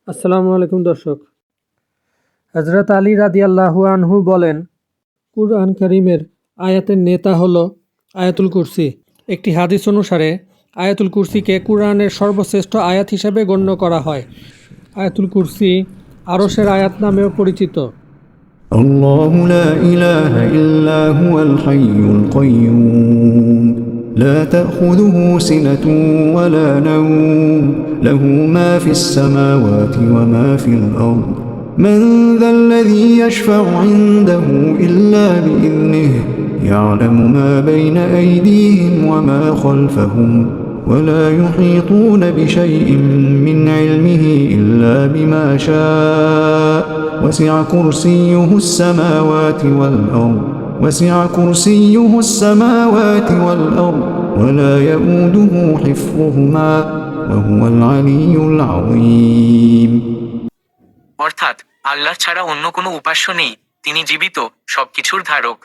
আসসালামু আলাইকুম দর্শক। হযরত আলী রাদিয়াল্লাহু আনহু বলেন, কুরআন কারীমের আয়াতের নেতা হলো আয়াতুল কুরসি। একটি হাদিস অনুসারে আয়াতুল কুরসিকে কুরআনের সর্বশ্রেষ্ঠ আয়াত হিসেবে গণ্য করা হয়। আয়াতুল কুরসি আরশের আয়াত নামেও পরিচিত। الله لا إله إلا هو الحي القيوم لا تأخذه سنة ولا نوم له ما في السماوات وما في الأرض من ذا الذي يشفع عنده إلا بإذنه يعلم ما بين أيديهم وما خلفهم ولا يحيطون بشيء من علمه إلا بما شاء وسع كرسيه السماوات والأرض ولا يؤوده حفظهما وهو العلي العظيم। অর্থাৎ আল্লাহ ছাড়া অন্য কোনো উপাস্য নেই, তিনি জীবিত, সবকিছুর ধারক।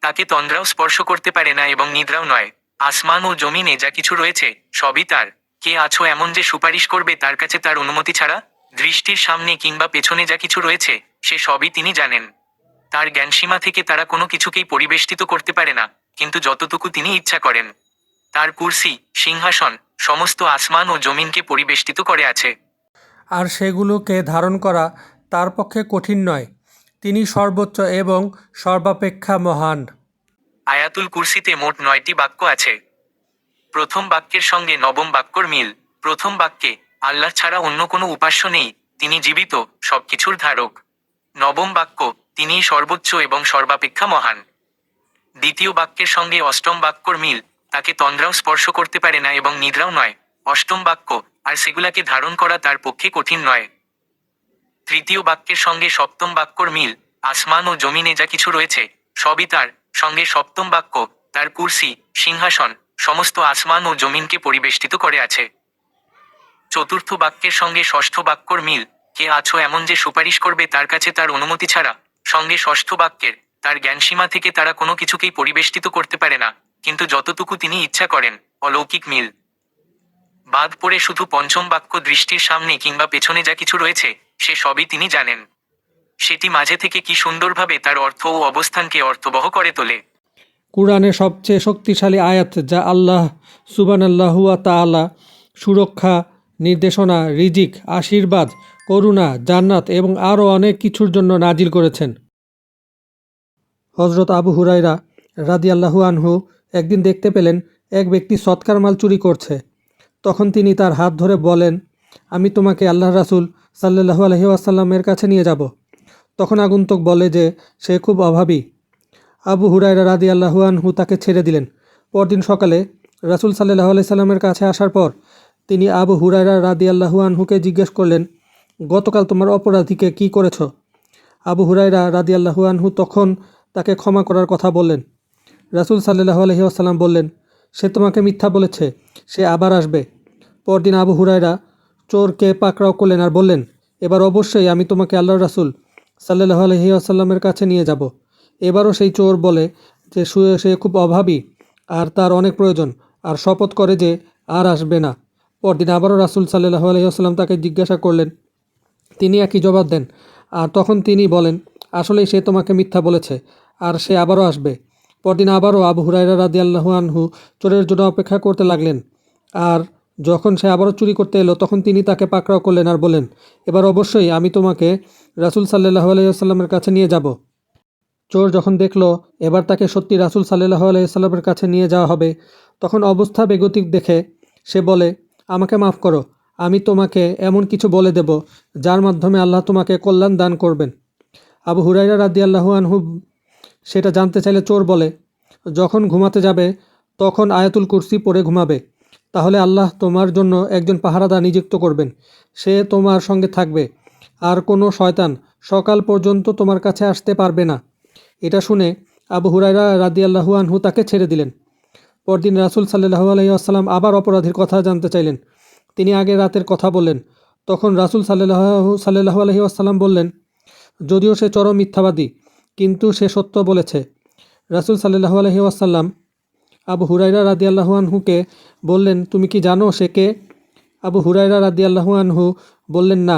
তাকে তন্দ্রাও স্পর্শ করতে পারে না এবং নিদ্রাও নয়। আসমান ও জমিনে যা কিছু রয়েছে সবই তার। কে আছো এমন যে সুপারিশ করবে তার কাছে তার অনুমতি ছাড়া? দৃষ্টির সামনে কিংবা পেছনে যা কিছু রয়েছে সে সবই তিনি জানেন। তার জ্ঞানসীমা থেকে তারা কোনো কিছুকেই পরিবেষ্টিত করতে পারে না, কিন্তু যতটুকু তিনি ইচ্ছা করেন। তার কুরসি, সিংহাসন, সমস্ত আসমান ও জমিনকে পরিবেষ্টিত করে আছে। আর সেগুলোকে ধারণ করা তার পক্ষে কঠিন নয়। তিনি সর্বোচ্চ এবং সর্বাপেক্ষা মহান। আয়াতুল কুরসিতে মোট 9টি বাক্য আছে। প্রথম বাক্যের সঙ্গে নবম বাক্যর মিল। প্রথম বাক্যে আল্লাহ ছাড়া অন্য কোনো উপাস্য নেই, তিনি জীবিত, সবকিছুর ধারক। নবম বাক্য, তিনিই সর্বোচ্চ এবং সর্বাপেক্ষা মহান। দ্বিতীয় বাক্যের সঙ্গে অষ্টম বাক্যর মিল, তাকে তন্দ্রাও স্পর্শ করতে পারে না এবং নিদ্রাও নয়। অষ্টম বাক্য, আর সেগুলাকে ধারণ করা তার পক্ষে কঠিন নয়। তৃতীয় বাক্যের সঙ্গে সপ্তম বাক্যর মিল, আসমান ও জমিনে যা কিছু রয়েছে সবই তার। সঙ্গে সপ্তম বাক্য, তার কুরসি, সিংহাসন, সমস্ত আসমান ও জমিনকে পরিবেষ্টিত করে আছে। চতুর্থ বাক্যের সঙ্গে ষষ্ঠ বাক্যর মিল, কে আছো এমন যে সুপারিশ করবে তার কাছে তার অনুমতি ছাড়া। সঙ্গে ষষ্ঠ বাক্যের, তার জ্ঞানসীমা থেকে তারা কোনো কিছুকেই পরিবেষ্টিত করতে পারে না, কিন্তু যতটুকু তিনি ইচ্ছা করেন, অলৌকিক মিল। বাদ পড়ে শুধু পঞ্চম বাক্য, দৃষ্টির সামনে কিংবা পেছনে যা কিছু রয়েছে সে সবই তিনি জানেন। সেটি মাঝে থেকে কি সুন্দরভাবে তার অর্থ ও অবস্থানকে অর্থবহ করে তোলে। কুরআনের সবচেয়ে শক্তিশালী আয়াত যা আল্লাহ সুবহানাল্লাহু ওয়া তাআলা সুরক্ষা, নির্দেশনা, রিজিক, আশীর্বাদ, করুণা, জান্নাত এবং আরও অনেক কিছুর জন্য নাজিল করেছেন। হযরত আবু হুরায়রা রাদিয়াল্লাহু আনহু একদিন দেখতে পেলেন এক ব্যক্তি সৎকার মাল চুরি করছে। তখন তিনি তার হাত ধরে বলেন, আমি তোমাকে আল্লাহর রাসূল সাল্লাল্লাহু আলাইহি ওয়াসাল্লামের কাছে নিয়ে যাব। তখন আগন্তুক বলে যে সে খুব অভাবী। আবু হুরায়রা রাদিয়াল্লাহু আনহু তাকে ছেড়ে দিলেন। পরদিন সকালে রাসূল সাল্লাল্লাহু আলাইহি সাল্লামের কাছে আসার পর তিনি আবু হুরায়রা রাদিয়াল্লাহু আনহুকে জিজ্ঞেস করলেন, গতকাল তোমার অপরাধীকে কি করেছ? আবু হুরায়রা রাদিয়াল্লাহু আনহু তখন তাকে ক্ষমা করার কথা বললেন। রাসূল সাল্লাল্লাহু আলাইহি ওয়াসাল্লাম বললেন, সে তোমাকে মিথ্যা বলেছে, সে আবার আসবে। পরদিন আবু হুরায়রা চোরকে পাকড়াও করলেন আর বললেন, এবার অবশ্যই আমি তোমাকে আল্লাহর রাসূল সাল্লাল্লাহু আলাইহি ওয়াসাল্লামের কাছে নিয়ে যাব। এবারও সেই চোর বলে যে সে খুব অভাবী আর তার অনেক প্রয়োজন, আর শপথ করে যে আর আসবে না। পরদিন আবারও রাসূল সাল্লাল্লাহু আলাইহি ওয়াসাল্লাম তাকে জিজ্ঞাসা করলেন, তিনি একই জবাব দেন। আর তখন তিনি বলেন, আসলেই সে তোমাকে মিথ্যা বলেছে আর সে আবারও আসবে। পরদিন আবারও আবু হুরায়রা রাদিয়াল্লাহু আনহু চোরের জন্য অপেক্ষা করতে লাগলেন। আর যখন সে আবারও চুরি করতে এলো তখন তিনি তাকে পাকড়াও করলেন আর বললেন, এবার অবশ্যই আমি তোমাকে রাসূল সাল্লাল্লাহু আলাইহি ওয়াসাল্লামের কাছে নিয়ে যাব। চোর যখন দেখল এবার তাকে সত্যি রাসূল সাল্লাল্লাহু আলাইহি ওয়াসাল্লামের কাছে নিয়ে যাওয়া হবে, তখন অবস্থা বেগতিক দেখে সে বলে, আমাকে মাফ করো, আমি তোমাকে এমন কিছু বলে দেব যার মাধ্যমে আল্লাহ তোমাকে কল্যাণ দান করবেন। আবু হুরায়রা রাদিয়াল্লাহু আনহু সেটা জানতে চাইলে চোর বলে, যখন ঘুমাতে যাবে তখন আয়াতুল কুরসি পড়ে ঘুমাবে, তাহলে আল্লাহ তোমার জন্য একজন পাহারাদার নিযুক্ত করবেন, সে তোমার সঙ্গে থাকবে, আর কোনো শয়তান সকাল পর্যন্ত তোমার কাছে আসতে পারবে না। এটা শুনে আবু হুরায়রা রাদিয়াল্লাহু আনহু তাকে ছেড়ে দিলেন। পরদিন রাসূল সাল্লাল্লাহু আলাইহি ওয়াসাল্লাম আবার অপরাধীর কথা জানতে চাইলেন। তিনি আগের রাতের কথা বললেন। তখন রাসূল সাল্লাল্লাহু আলাইহি ওয়াসাল্লাম বললেন, যদিও সে চরম মিথ্যাবাদী, কিন্তু সে সত্য বলেছে। রাসূল সাল্লাল্লাহু আলাইহি ওয়াসাল্লাম আবু হুরায়রা রাদিয়াল্লাহু আনহুকে বললেন, তুমি কি জানো সে কে? আবু হুরায়রা রাদিয়াল্লাহু আনহু বললেন, না।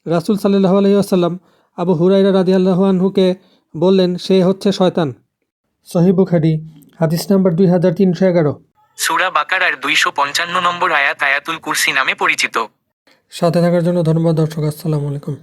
রাসূল সাল্লাল্লাহু আলাইহি ওয়াসাল্লাম আবু হুরায়রা রাদিয়াল্লাহু আনহুকে বললেন, সে হচ্ছে শয়তান। সহিহ বুখারী হাদিস নাম্বার 2311। সূরা বাকারার 255 নম্বর আয়াত আয়াতুল কুরসি নামে পরিচিত। সাথে থাকার জন্য ধন্যবাদ দর্শক। আসসালামু আলাইকুম।